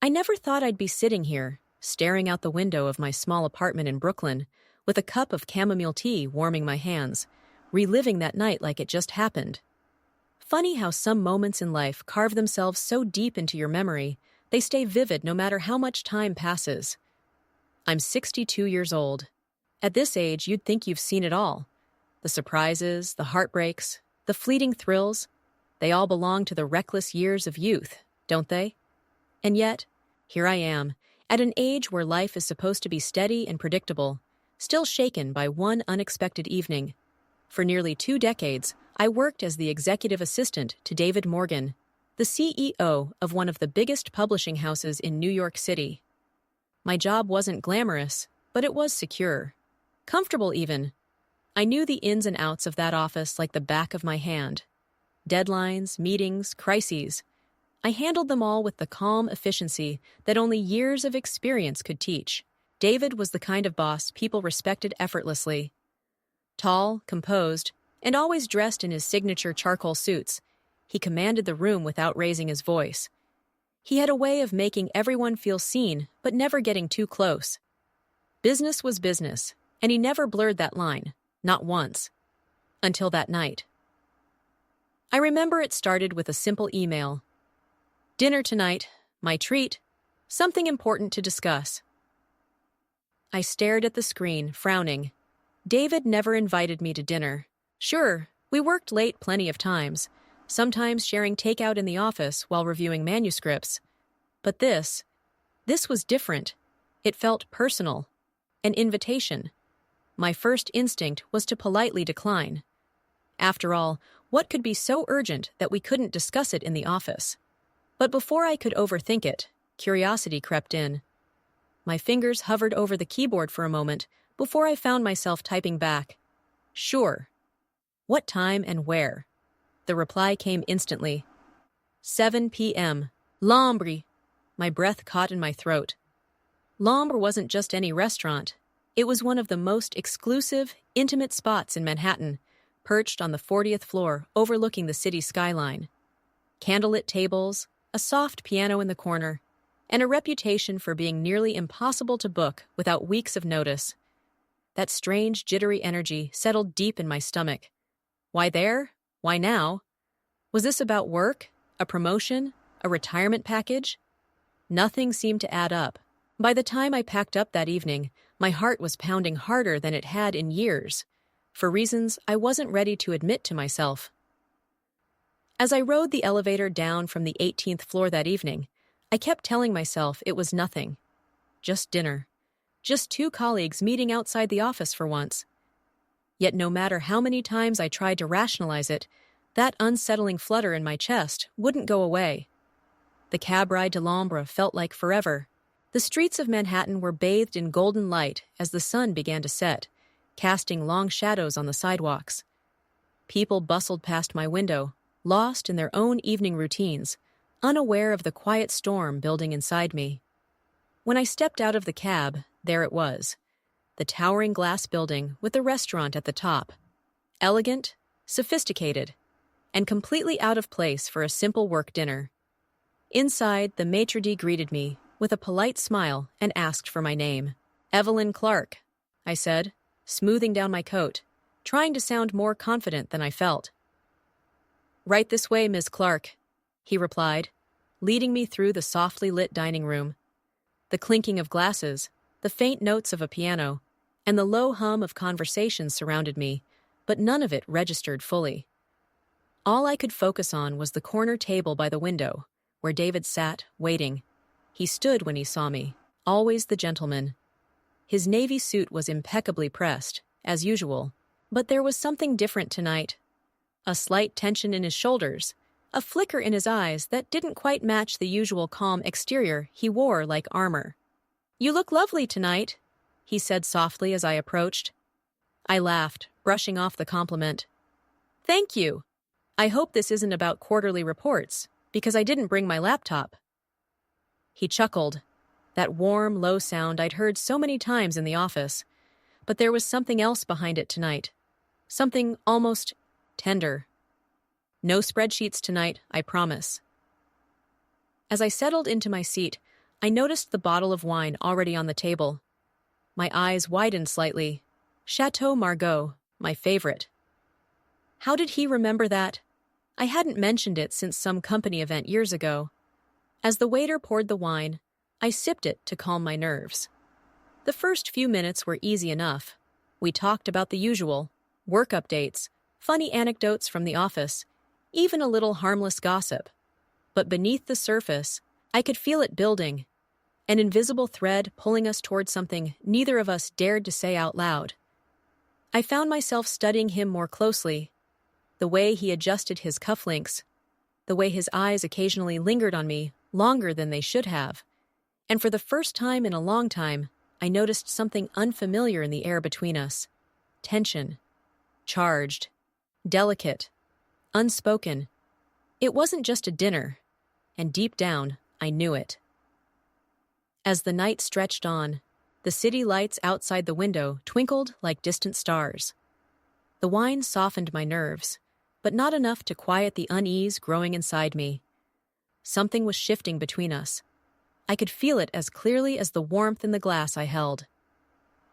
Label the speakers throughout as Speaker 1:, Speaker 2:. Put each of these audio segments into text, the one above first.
Speaker 1: I never thought I'd be sitting here, staring out the window of my small apartment in Brooklyn, with a cup of chamomile tea warming my hands, reliving that night like it just happened. Funny how some moments in life carve themselves so deep into your memory, they stay vivid no matter how much time passes. I'm 62 years old. At this age, you'd think you've seen it all. The surprises, the heartbreaks, the fleeting thrills, they all belong to the reckless years of youth, don't they? And yet, here I am, at an age where life is supposed to be steady and predictable, still shaken by one unexpected evening. For nearly 2 decades, I worked as the executive assistant to David Morgan, the CEO of one of the biggest publishing houses in New York City. My job wasn't glamorous, but it was secure. Comfortable even. I knew the ins and outs of that office like the back of my hand. Deadlines, meetings, crises. I handled them all with the calm efficiency that only years of experience could teach. David was the kind of boss people respected effortlessly. Tall, composed, and always dressed in his signature charcoal suits, he commanded the room without raising his voice. He had a way of making everyone feel seen, but never getting too close. Business was business, and he never blurred that line, not once. Until that night. I remember it started with a simple email. "Dinner tonight, my treat, something important to discuss." I stared at the screen, frowning. David never invited me to dinner. Sure, we worked late plenty of times, sometimes sharing takeout in the office while reviewing manuscripts. But this was different. It felt personal. An invitation. My first instinct was to politely decline. After all, what could be so urgent that we couldn't discuss it in the office? But before I could overthink it, curiosity crept in. My fingers hovered over the keyboard for a moment before I found myself typing back, "Sure." "What time and where?" The reply came instantly. 7 p.m. L'Ombre. My breath caught in my throat. L'Ombre wasn't just any restaurant. It was one of the most exclusive, intimate spots in Manhattan, perched on the 40th floor overlooking the city skyline. Candlelit tables, a soft piano in the corner, and a reputation for being nearly impossible to book without weeks of notice. That strange, jittery energy settled deep in my stomach. Why there? Why now? Was this about work? A promotion? A retirement package? Nothing seemed to add up. By the time I packed up that evening, my heart was pounding harder than it had in years, for reasons I wasn't ready to admit to myself. As I rode the elevator down from the 18th floor that evening, I kept telling myself it was nothing. Just dinner. Just 2 colleagues meeting outside the office for once. Yet no matter how many times I tried to rationalize it, that unsettling flutter in my chest wouldn't go away. The cab ride to L'Ombre felt like forever. The streets of Manhattan were bathed in golden light as the sun began to set, casting long shadows on the sidewalks. People bustled past my window, lost in their own evening routines, unaware of the quiet storm building inside me. When I stepped out of the cab, there it was, the towering glass building with the restaurant at the top. Elegant, sophisticated, and completely out of place for a simple work dinner. Inside, the maitre d' greeted me with a polite smile and asked for my name. "Evelyn Clark," I said, smoothing down my coat, trying to sound more confident than I felt. "Right this way, Ms. Clark," he replied, leading me through the softly lit dining room. The clinking of glasses, the faint notes of a piano, and the low hum of conversation surrounded me, but none of it registered fully. All I could focus on was the corner table by the window, where David sat, waiting. He stood when he saw me, always the gentleman. His navy suit was impeccably pressed, as usual, but there was something different tonight. A slight tension in his shoulders, a flicker in his eyes that didn't quite match the usual calm exterior he wore like armor. "You look lovely tonight," he said softly as I approached. I laughed, brushing off the compliment. "Thank you. I hope this isn't about quarterly reports, because I didn't bring my laptop." He chuckled, that warm, low sound I'd heard so many times in the office, but there was something else behind it tonight, something almost tender. "No spreadsheets tonight, I promise." As I settled into my seat, I noticed the bottle of wine already on the table. My eyes widened slightly. Chateau Margaux, my favorite. How did he remember that? I hadn't mentioned it since some company event years ago. As the waiter poured the wine, I sipped it to calm my nerves. The first few minutes were easy enough. We talked about the usual, work updates, funny anecdotes from the office, even a little harmless gossip. But beneath the surface, I could feel it building, an invisible thread pulling us towards something neither of us dared to say out loud. I found myself studying him more closely, the way he adjusted his cufflinks, the way his eyes occasionally lingered on me longer than they should have. And for the first time in a long time, I noticed something unfamiliar in the air between us. Tension. Charged. Delicate. Unspoken. It wasn't just a dinner, and deep down, I knew it. As the night stretched on, the city lights outside the window twinkled like distant stars. The wine softened my nerves, but not enough to quiet the unease growing inside me. Something was shifting between us. I could feel it as clearly as the warmth in the glass I held.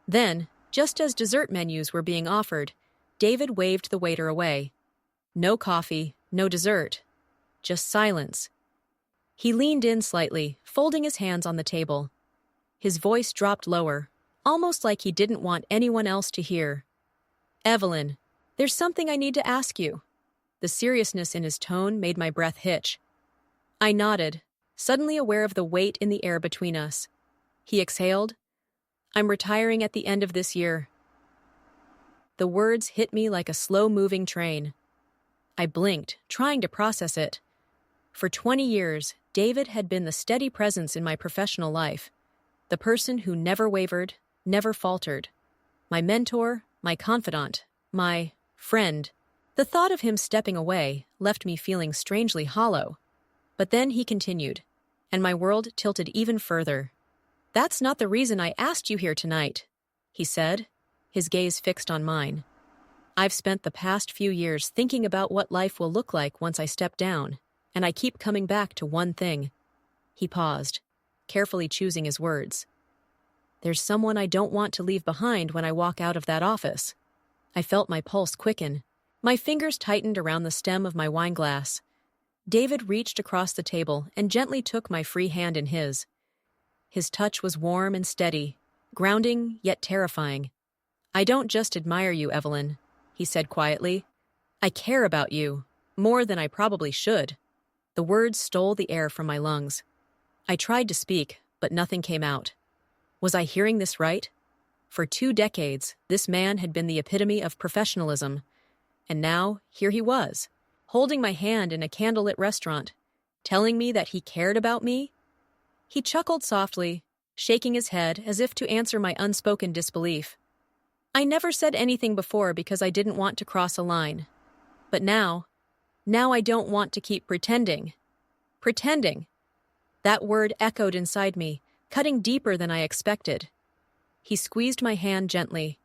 Speaker 1: Then, just as dessert menus were being offered, David waved the waiter away. No coffee, no dessert, just silence. He leaned in slightly, folding his hands on the table. His voice dropped lower, almost like he didn't want anyone else to hear. "Evelyn, there's something I need to ask you." The seriousness in his tone made my breath hitch. I nodded, suddenly aware of the weight in the air between us. He exhaled. "I'm retiring at the end of this year." The words hit me like a slow-moving train. I blinked, trying to process it. For 20 years, David had been the steady presence in my professional life, the person who never wavered, never faltered. My mentor, my confidant, my friend. The thought of him stepping away left me feeling strangely hollow. But then he continued, and my world tilted even further. "That's not the reason I asked you here tonight," he said, his gaze fixed on mine. "I've spent the past few years thinking about what life will look like once I step down, and I keep coming back to one thing." He paused, carefully choosing his words. "There's someone I don't want to leave behind when I walk out of that office." I felt my pulse quicken. My fingers tightened around the stem of my wine glass. David reached across the table and gently took my free hand in his. His touch was warm and steady, grounding yet terrifying. "I don't just admire you, Evelyn," he said quietly. "I care about you, more than I probably should." The words stole the air from my lungs. I tried to speak, but nothing came out. Was I hearing this right? For 2 decades, this man had been the epitome of professionalism. And now, here he was, holding my hand in a candlelit restaurant, telling me that he cared about me. He chuckled softly, shaking his head as if to answer my unspoken disbelief. I never said anything before because I didn't want to cross a line. But now I don't want to keep pretending. Pretending. That word echoed inside me, cutting deeper than I expected. He squeezed my hand gently.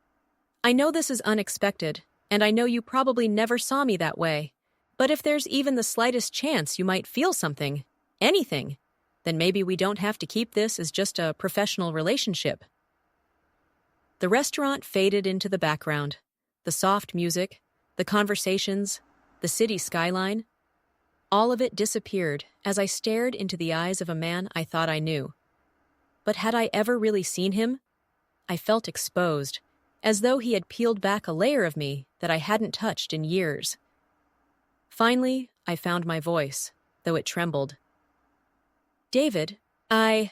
Speaker 1: "I know this is unexpected, and I know you probably never saw me that way. But if there's even the slightest chance you might feel something, anything, then maybe we don't have to keep this as just a professional relationship." The restaurant faded into the background. The soft music, the conversations, the city skyline. All of it disappeared as I stared into the eyes of a man I thought I knew. But had I ever really seen him? I felt exposed, as though he had peeled back a layer of me that I hadn't touched in years. Finally, I found my voice, though it trembled. "David, I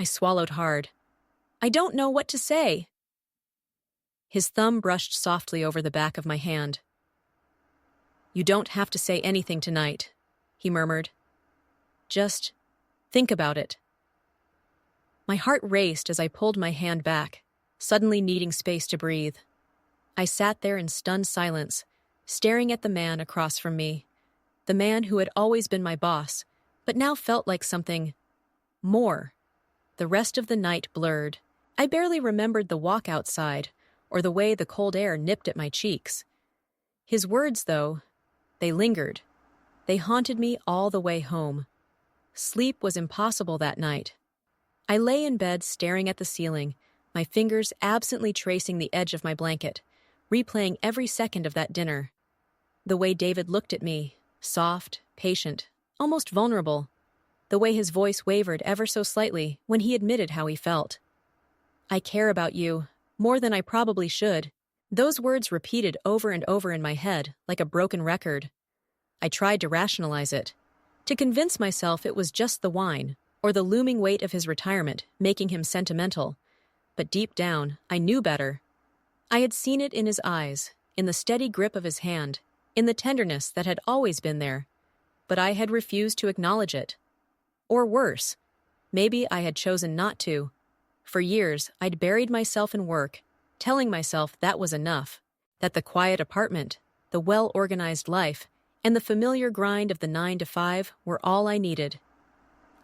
Speaker 1: swallowed hard. "I don't know what to say." His thumb brushed softly over the back of my hand. "You don't have to say anything tonight," he murmured. "Just think about it." My heart raced as I pulled my hand back, suddenly needing space to breathe. I sat there in stunned silence, staring at the man across from me, the man who had always been my boss, but now felt like something more. The rest of the night blurred. I barely remembered the walk outside or the way the cold air nipped at my cheeks. His words, though, they lingered. They haunted me all the way home. Sleep was impossible that night, I lay in bed staring at the ceiling, my fingers absently tracing the edge of my blanket, replaying every second of that dinner. The way David looked at me, soft, patient, almost vulnerable. The way his voice wavered ever so slightly when he admitted how he felt. I care about you, more than I probably should. Those words repeated over and over in my head, like a broken record. I tried to rationalize it, to convince myself it was just the wine, or the looming weight of his retirement making him sentimental. But deep down, I knew better. I had seen it in his eyes, in the steady grip of his hand, in the tenderness that had always been there. But I had refused to acknowledge it. Or worse, maybe I had chosen not to. For years, I'd buried myself in work, telling myself that was enough, that the quiet apartment, the well-organized life, and the familiar grind of the 9 to 5 were all I needed.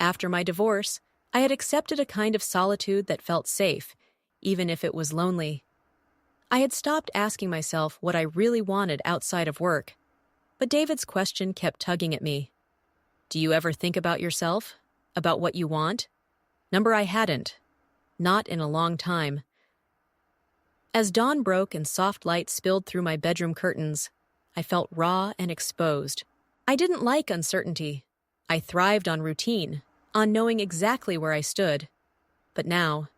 Speaker 1: After my divorce, I had accepted a kind of solitude that felt safe, even if it was lonely. I had stopped asking myself what I really wanted outside of work, but David's question kept tugging at me. Do you ever think about yourself? About what you want? Number I hadn't. Not in a long time. As dawn broke and soft light spilled through my bedroom curtains, I felt raw and exposed. I didn't like uncertainty. I thrived on routine, on knowing exactly where I stood. But now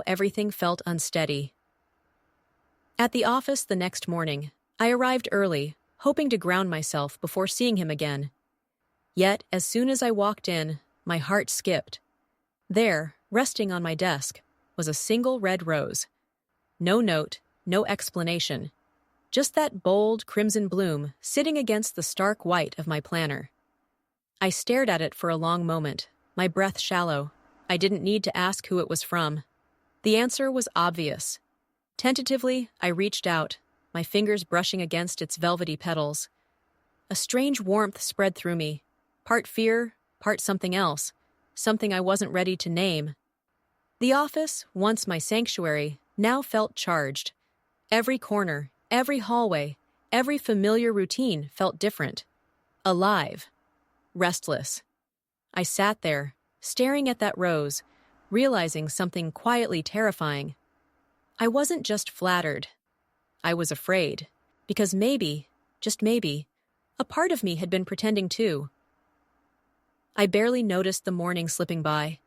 Speaker 1: everything felt unsteady. At the office the next morning, I arrived early, hoping to ground myself before seeing him again. Yet, as soon as I walked in, my heart skipped. There, resting on my desk, was a single red rose. No note, no explanation. Just that bold crimson bloom sitting against the stark white of my planner. I stared at it for a long moment, my breath shallow. I didn't need to ask who it was from. The answer was obvious. Tentatively, I reached out, my fingers brushing against its velvety petals. A strange warmth spread through me, part fear, part something else, something I wasn't ready to name. The office, once my sanctuary, now felt charged. Every corner, every hallway, every familiar routine felt different. Alive. Restless. I sat there, staring at that rose, realizing something quietly terrifying. I wasn't just flattered. I was afraid, because maybe, just maybe, a part of me had been pretending too. I barely noticed the morning slipping by.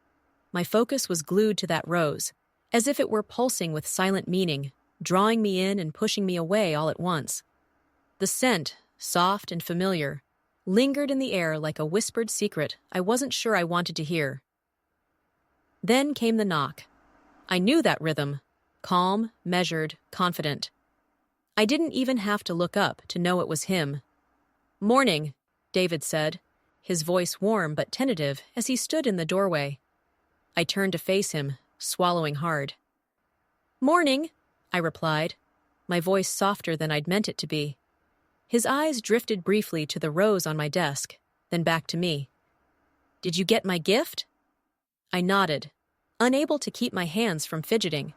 Speaker 1: My focus was glued to that rose, as if it were pulsing with silent meaning, drawing me in and pushing me away all at once. The scent, soft and familiar, lingered in the air like a whispered secret I wasn't sure I wanted to hear. Then came the knock. I knew that rhythm, calm, measured, confident. I didn't even have to look up to know it was him. "Morning," David said, his voice warm but tentative as he stood in the doorway. I turned to face him, swallowing hard. "Morning," I replied, my voice softer than I'd meant it to be. His eyes drifted briefly to the rose on my desk, then back to me. "Did you get my gift?" I nodded, unable to keep my hands from fidgeting.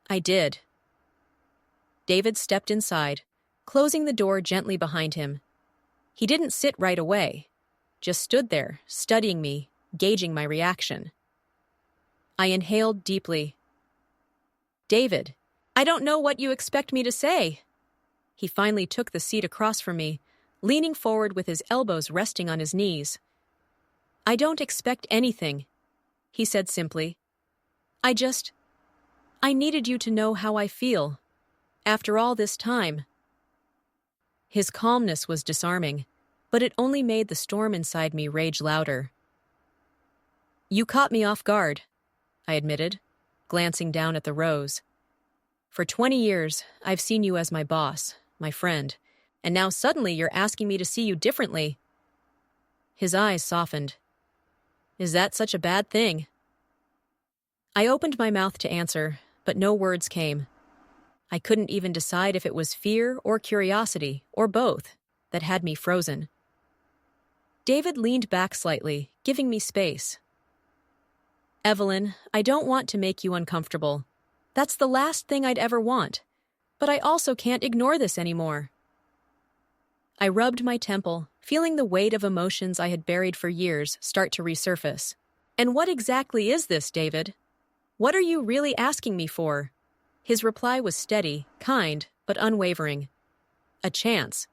Speaker 1: "I did." David stepped inside, closing the door gently behind him. He didn't sit right away, just stood there, studying me, gauging my reaction. I inhaled deeply. "David, I don't know what you expect me to say." He finally took the seat across from me, leaning forward with his elbows resting on his knees. "I don't expect anything," he said simply. I needed you to know how I feel. After all this time." His calmness was disarming, but it only made the storm inside me rage louder. "You caught me off guard," I admitted, glancing down at the rose. "For 20 years, I've seen you as my boss, my friend, and now suddenly you're asking me to see you differently." His eyes softened. "Is that such a bad thing?" I opened my mouth to answer, but no words came. I couldn't even decide if it was fear or curiosity, or both, that had me frozen. David leaned back slightly, giving me space. "Evelyn, I don't want to make you uncomfortable. That's the last thing I'd ever want. But I also can't ignore this anymore." I rubbed my temple, feeling the weight of emotions I had buried for years start to resurface. And what exactly is this, David? What are you really asking me for? His reply was steady, kind, but unwavering. A chance.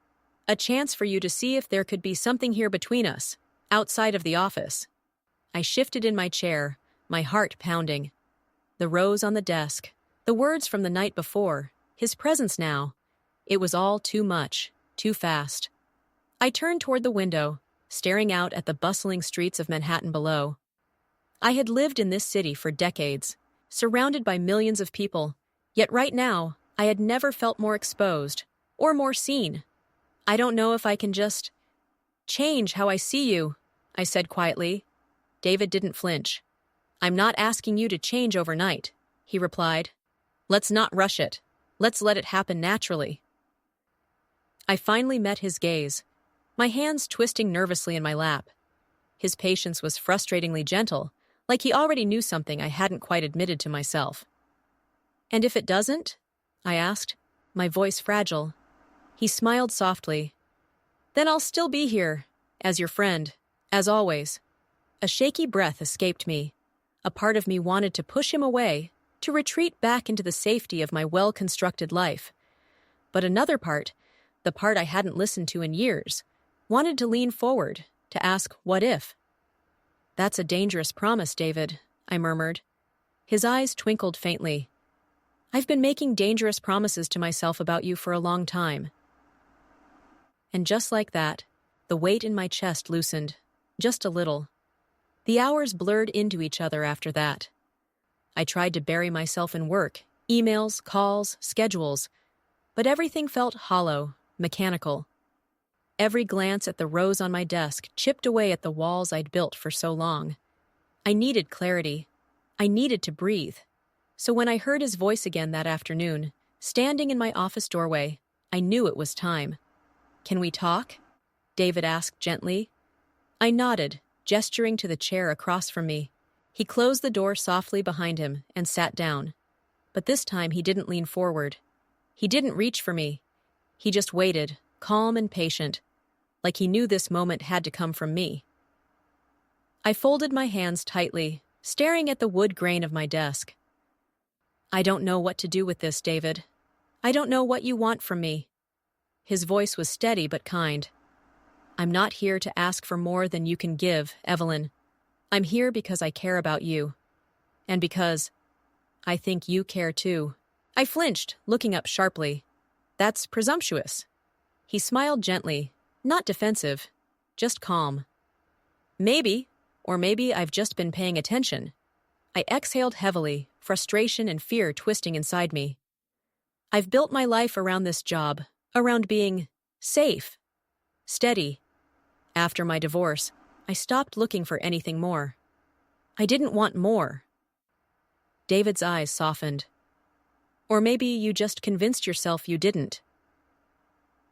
Speaker 1: A chance for you to see if there could be something here between us, outside of the office. I shifted in my chair, my heart pounding. The rose on the desk, the words from the night before, his presence now. It was all too much, too fast. I turned toward the window, staring out at the bustling streets of Manhattan below. I had lived in this city for decades, surrounded by millions of people, yet right now, I had never felt more exposed, or more seen. I don't know if I can just change how I see you, I said quietly. David didn't flinch. I'm not asking you to change overnight, he replied. Let's not rush it. Let's let it happen naturally. I finally met his gaze, my hands twisting nervously in my lap. His patience was frustratingly gentle, like he already knew something I hadn't quite admitted to myself. And if it doesn't? I asked, my voice fragile. He smiled softly. Then I'll still be here, as your friend, as always. A shaky breath escaped me. A part of me wanted to push him away, to retreat back into the safety of my well-constructed life. But another part, the part I hadn't listened to in years, wanted to lean forward, to ask what if. That's a dangerous promise, David, I murmured. His eyes twinkled faintly. I've been making dangerous promises to myself about you for a long time. And just like that, the weight in my chest loosened, just a little. The hours blurred into each other after that. I tried to bury myself in work, emails, calls, schedules, but everything felt hollow, mechanical. Every glance at the rose on my desk chipped away at the walls I'd built for so long. I needed clarity. I needed to breathe. So when I heard his voice again that afternoon, standing in my office doorway, I knew it was time. Can we talk? David asked gently. I nodded, gesturing to the chair across from me. He closed the door softly behind him and sat down. But this time he didn't lean forward. He didn't reach for me. He just waited, calm and patient, like he knew this moment had to come from me. I folded my hands tightly, staring at the wood grain of my desk. I don't know what to do with this, David. I don't know what you want from me. His voice was steady but kind. I'm not here to ask for more than you can give, Evelyn. I'm here because I care about you. And because I think you care too. I flinched, looking up sharply. That's presumptuous. He smiled gently, not defensive, just calm. Maybe, or maybe I've just been paying attention. I exhaled heavily, frustration and fear twisting inside me. I've built my life around this job, around being safe, steady. After my divorce, I stopped looking for anything more. I didn't want more. David's eyes softened. Or maybe you just convinced yourself you didn't.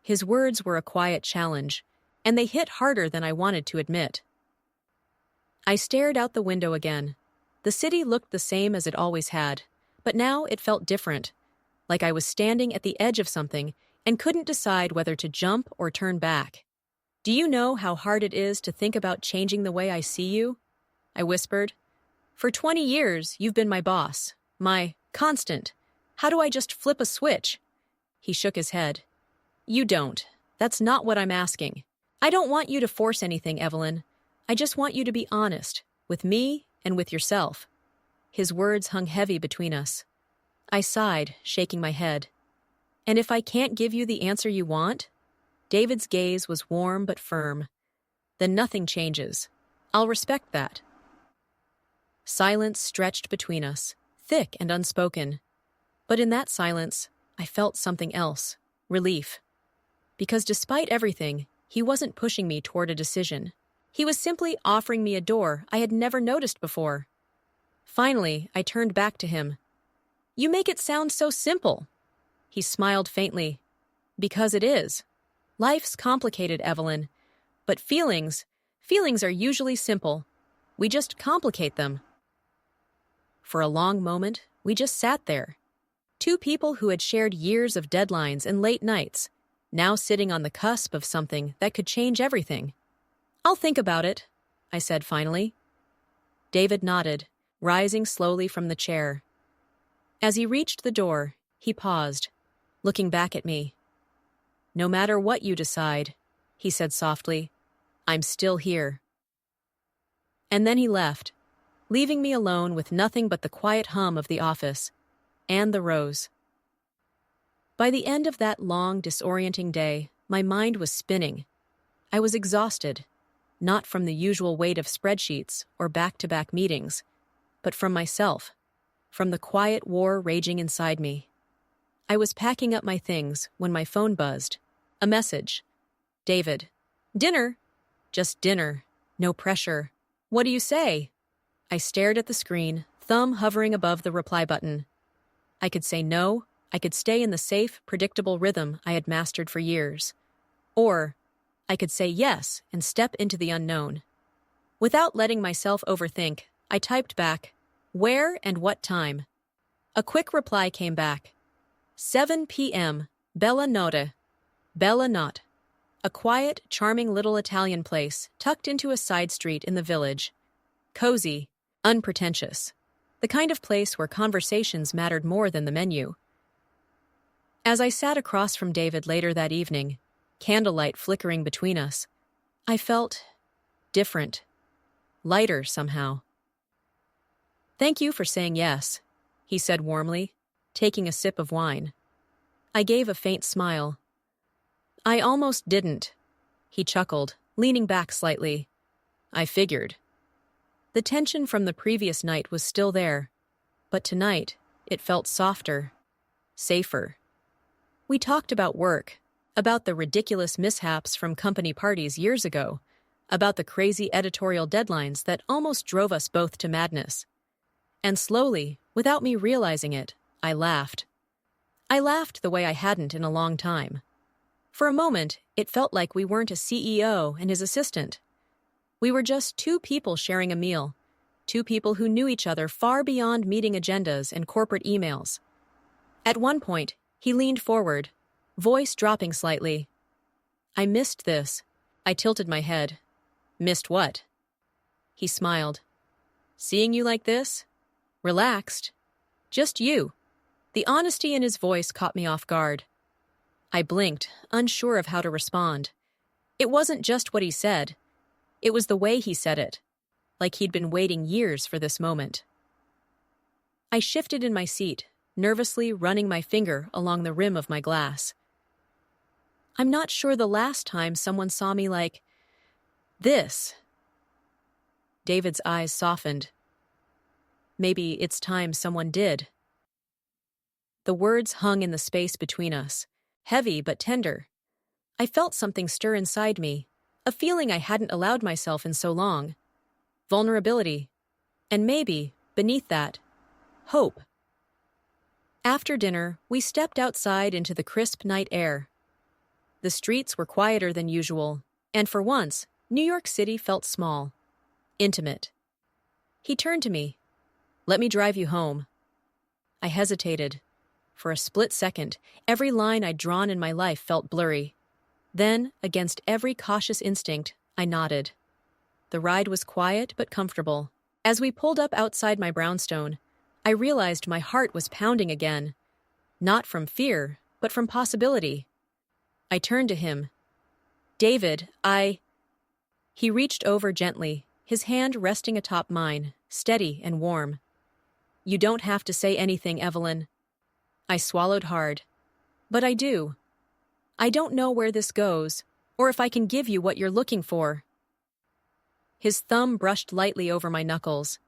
Speaker 1: His words were a quiet challenge, and they hit harder than I wanted to admit. I stared out the window again. The city looked the same as it always had, but now it felt different, like I was standing at the edge of something and couldn't decide whether to jump or turn back. Do you know how hard it is to think about changing the way I see you? I whispered. For 20 years, you've been my boss, my constant. How do I just flip a switch? He shook his head. You don't. That's not what I'm asking. I don't want you to force anything, Evelyn. I just want you to be honest, with me and with yourself. His words hung heavy between us. I sighed, shaking my head. And if I can't give you the answer you want? David's gaze was warm but firm. Then nothing changes. I'll respect that. Silence stretched between us, thick and unspoken. But in that silence, I felt something else, relief. Because despite everything, he wasn't pushing me toward a decision. He was simply offering me a door I had never noticed before. Finally, I turned back to him. You make it sound so simple. He smiled faintly. Because it is. Life's complicated, Evelyn. But feelings are usually simple. We just complicate them. For a long moment, we just sat there. Two people who had shared years of deadlines and late nights, now sitting on the cusp of something that could change everything. I'll think about it, I said finally. David nodded, rising slowly from the chair. As he reached the door, he paused, looking back at me. "No matter what you decide," he said softly, "I'm still here." And then he left, leaving me alone with nothing but the quiet hum of the office and the rose. By the end of that long, disorienting day, my mind was spinning. I was exhausted, not from the usual weight of spreadsheets or back-to-back meetings, but from myself, from the quiet war raging inside me. I was packing up my things when my phone buzzed. A message. "David. Dinner. Just dinner. No pressure. What do you say?" I stared at the screen, thumb hovering above the reply button. I could say no. I could stay in the safe, predictable rhythm I had mastered for years. Or I could say yes and step into the unknown. Without letting myself overthink, I typed back, "Where and what time?" A quick reply came back. 7 p.m. Bella Notte. Bella Notte. A quiet, charming little Italian place tucked into a side street in the village. Cozy, unpretentious. The kind of place where conversations mattered more than the menu. As I sat across from David later that evening, candlelight flickering between us, I felt different, lighter somehow. "Thank you for saying yes," he said warmly, taking a sip of wine. I gave a faint smile. "I almost didn't," he chuckled, leaning back slightly. "I figured." The tension from the previous night was still there, but tonight it felt softer, safer. We talked about work, about the ridiculous mishaps from company parties years ago, about the crazy editorial deadlines that almost drove us both to madness. And slowly, without me realizing it, I laughed. I laughed the way I hadn't in a long time. For a moment, it felt like we weren't a CEO and his assistant. We were just two people sharing a meal, two people who knew each other far beyond meeting agendas and corporate emails. At one point, he leaned forward, voice dropping slightly. "I missed this." I tilted my head. "Missed what?" He smiled. "Seeing you like this? Relaxed. Just you." The honesty in his voice caught me off guard. I blinked, unsure of how to respond. It wasn't just what he said. It was the way he said it, like he'd been waiting years for this moment. I shifted in my seat, nervously running my finger along the rim of my glass. I'm not sure the last time someone saw me like this. David's eyes softened. Maybe it's time someone did. The words hung in the space between us, heavy but tender. I felt something stir inside me, a feeling I hadn't allowed myself in so long. Vulnerability. And maybe, beneath that, hope. After dinner, we stepped outside into the crisp night air. The streets were quieter than usual, and for once, New York City felt small, intimate. He turned to me. "Let me drive you home." I hesitated. For a split second, every line I'd drawn in my life felt blurry. Then, against every cautious instinct, I nodded. The ride was quiet but comfortable. As we pulled up outside my brownstone, I realized my heart was pounding again. Not from fear, but from possibility. I turned to him. "David, He reached over gently, his hand resting atop mine, steady and warm. "You don't have to say anything, Evelyn." I swallowed hard. "But I do. I don't know where this goes, or if I can give you what you're looking for." His thumb brushed lightly over my knuckles.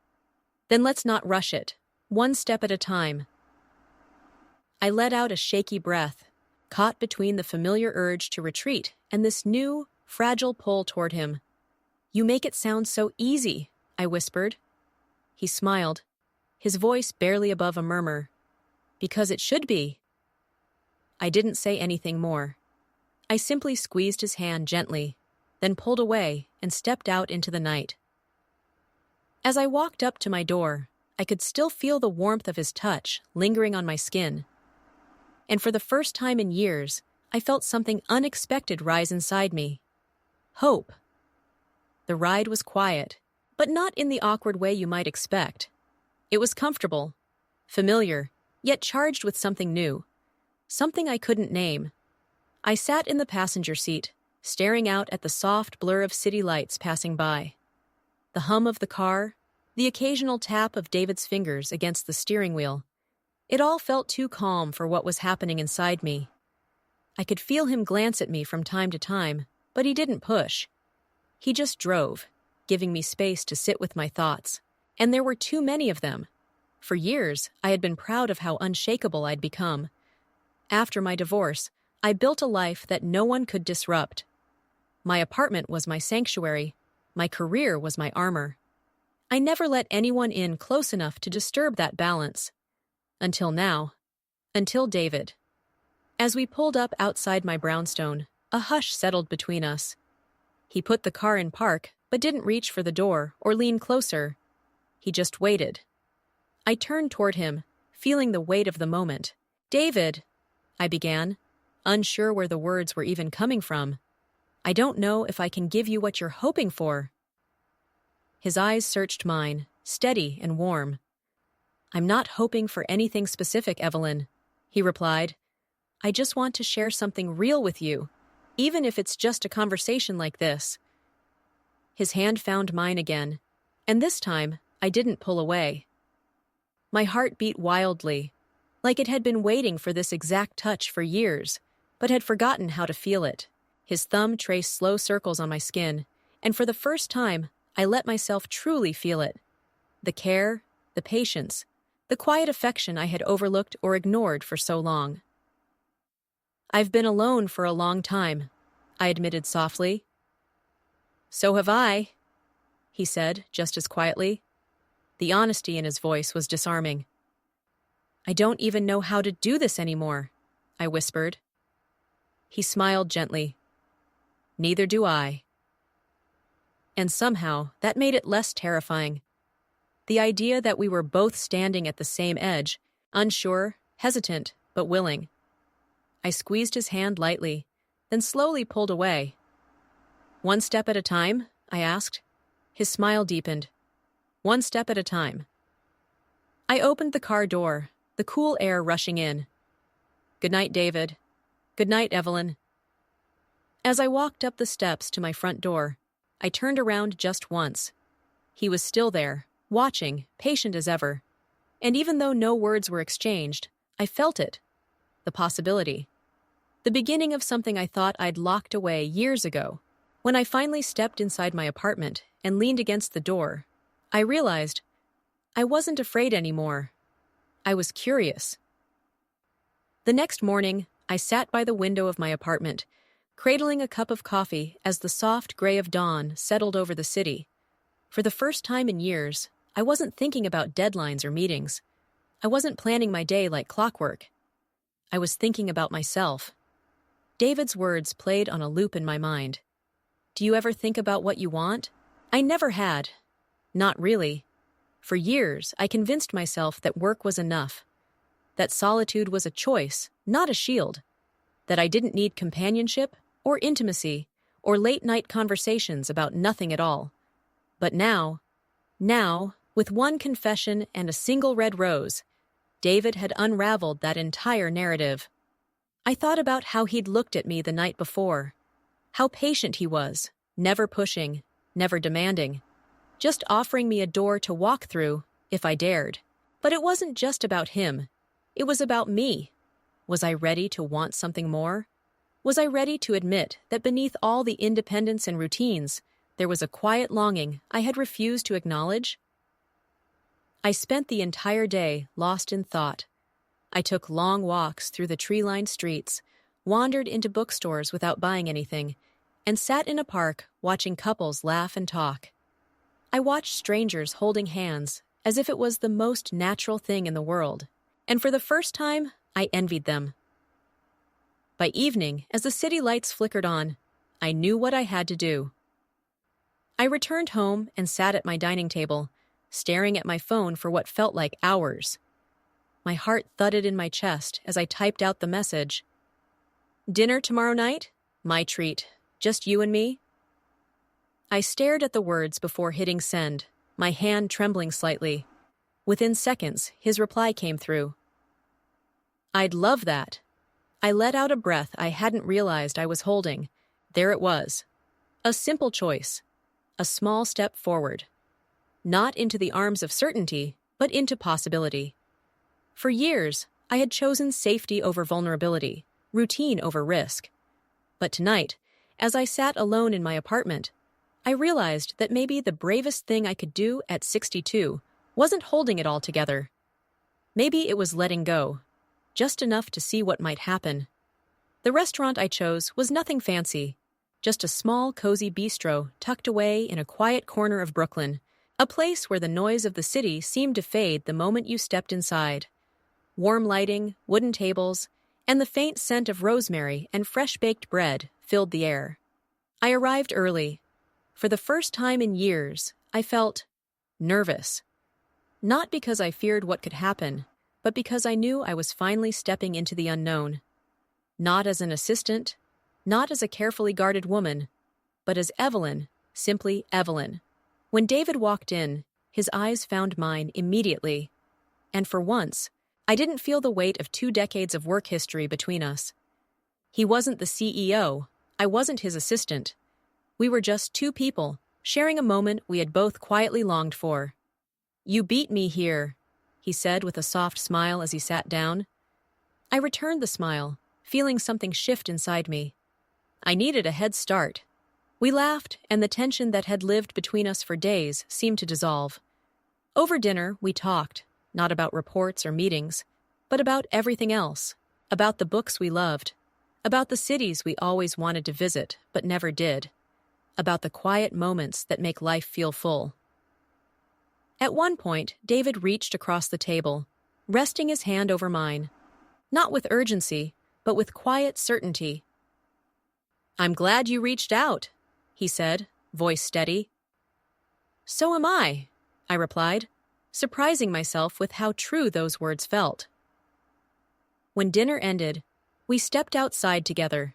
Speaker 1: "Then let's not rush it. One step at a time." I let out a shaky breath, caught between the familiar urge to retreat and this new, fragile pull toward him. "You make it sound so easy," I whispered. He smiled, his voice barely above a murmur. "Because it should be." I didn't say anything more. I simply squeezed his hand gently, then pulled away and stepped out into the night. As I walked up to my door, I could still feel the warmth of his touch lingering on my skin. And for the first time in years, I felt something unexpected rise inside me. Hope. The ride was quiet, but not in the awkward way you might expect. It was comfortable, familiar, yet charged with something new, something I couldn't name. I sat in the passenger seat, staring out at the soft blur of city lights passing by. The hum of the car, the occasional tap of David's fingers against the steering wheel. It all felt too calm for what was happening inside me. I could feel him glance at me from time to time, but he didn't push. He just drove, giving me space to sit with my thoughts. And there were too many of them. For years, I had been proud of how unshakable I'd become. After my divorce, I built a life that no one could disrupt. My apartment was my sanctuary. My career was my armor. I never let anyone in close enough to disturb that balance. Until now. Until David. As we pulled up outside my brownstone, a hush settled between us. He put the car in park, but didn't reach for the door or lean closer. He just waited. I turned toward him, feeling the weight of the moment. "David," I began, unsure where the words were even coming from. "I don't know if I can give you what you're hoping for." His eyes searched mine, steady and warm. "I'm not hoping for anything specific, Evelyn," he replied. "I just want to share something real with you, even if it's just a conversation like this." His hand found mine again, and this time I didn't pull away. My heart beat wildly, like it had been waiting for this exact touch for years, but had forgotten how to feel it. His thumb traced slow circles on my skin, and for the first time, I let myself truly feel it. The care, the patience, the quiet affection I had overlooked or ignored for so long. "I've been alone for a long time," I admitted softly. "So have I," he said just as quietly. The honesty in his voice was disarming. "I don't even know how to do this anymore," I whispered. He smiled gently. "Neither do I." And somehow, that made it less terrifying. The idea that we were both standing at the same edge, unsure, hesitant, but willing. I squeezed his hand lightly, then slowly pulled away. "One step at a time?" I asked. His smile deepened. "One step at a time." I opened the car door, the cool air rushing in. "Good night, David. Good night, Evelyn." As I walked up the steps to my front door, I turned around just once. He was still there, watching, patient as ever. And even though no words were exchanged, I felt it. The possibility. The beginning of something I thought I'd locked away years ago. When I finally stepped inside my apartment and leaned against the door, I realized I wasn't afraid anymore. I was curious. The next morning, I sat by the window of my apartment, cradling a cup of coffee as the soft gray of dawn settled over the city. For the first time in years, I wasn't thinking about deadlines or meetings. I wasn't planning my day like clockwork. I was thinking about myself. David's words played on a loop in my mind. "Do you ever think about what you want?" I never had. Not really. For years, I convinced myself that work was enough. That solitude was a choice, not a shield. That I didn't need companionship or intimacy or late-night conversations about nothing at all. But now, with one confession and a single red rose, David had unraveled that entire narrative. I thought about how he'd looked at me the night before, how patient he was, never pushing, never demanding, just offering me a door to walk through if I dared. But it wasn't just about him. It was about me. Was I ready to want something more? Was I ready to admit that beneath all the independence and routines, there was a quiet longing I had refused to acknowledge? I spent the entire day lost in thought. I took long walks through the tree-lined streets, wandered into bookstores without buying anything, and sat in a park watching couples laugh and talk. I watched strangers holding hands as if it was the most natural thing in the world, and for the first time, I envied them. By evening, as the city lights flickered on, I knew what I had to do. I returned home and sat at my dining table, staring at my phone for what felt like hours. My heart thudded in my chest as I typed out the message. "Dinner tomorrow night? My treat. Just you and me?" I stared at the words before hitting send, my hand trembling slightly. Within seconds, his reply came through. I'd love that. I let out a breath I hadn't realized I was holding. There it was. A simple choice. A small step forward. Not into the arms of certainty, but into possibility. For years, I had chosen safety over vulnerability, routine over risk. But tonight, as I sat alone in my apartment, I realized that maybe the bravest thing I could do at 62 wasn't holding it all together. Maybe it was letting go, just enough to see what might happen. The restaurant I chose was nothing fancy, just a small, cozy bistro tucked away in a quiet corner of Brooklyn, a place where the noise of the city seemed to fade the moment you stepped inside. Warm lighting, wooden tables, and the faint scent of rosemary and fresh-baked bread filled the air. I arrived early. For the first time in years, I felt nervous. Not because I feared what could happen, but because I knew I was finally stepping into the unknown. Not as an assistant, not as a carefully guarded woman, but as Evelyn, simply Evelyn. When David walked in, his eyes found mine immediately. And for once, I didn't feel the weight of 2 decades of work history between us. He wasn't the CEO, I wasn't his assistant. We were just 2 people, sharing a moment we had both quietly longed for. "You beat me here," he said with a soft smile as he sat down. I returned the smile, feeling something shift inside me. I needed a head start. We laughed, and the tension that had lived between us for days seemed to dissolve. Over dinner, we talked, not about reports or meetings, but about everything else, about the books we loved, about the cities we always wanted to visit but never did, about the quiet moments that make life feel full. At one point, David reached across the table, resting his hand over mine, not with urgency, but with quiet certainty. "I'm glad you reached out," he said, voice steady. "So am I," I replied, surprising myself with how true those words felt. When dinner ended, we stepped outside together,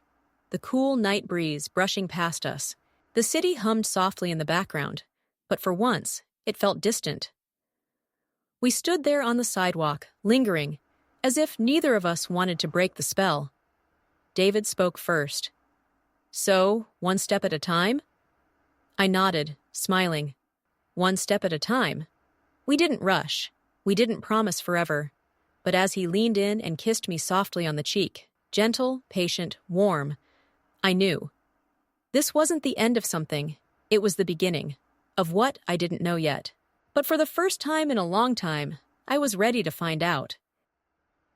Speaker 1: the cool night breeze brushing past us. The city hummed softly in the background, but for once, it felt distant. We stood there on the sidewalk, lingering, as if neither of us wanted to break the spell. David spoke first. "So, one step at a time?" I nodded, smiling. One step at a time. We didn't rush. We didn't promise forever. But as he leaned in and kissed me softly on the cheek, gentle, patient, warm, I knew. This wasn't the end of something. It was the beginning of what I didn't know yet. But for the first time in a long time, I was ready to find out.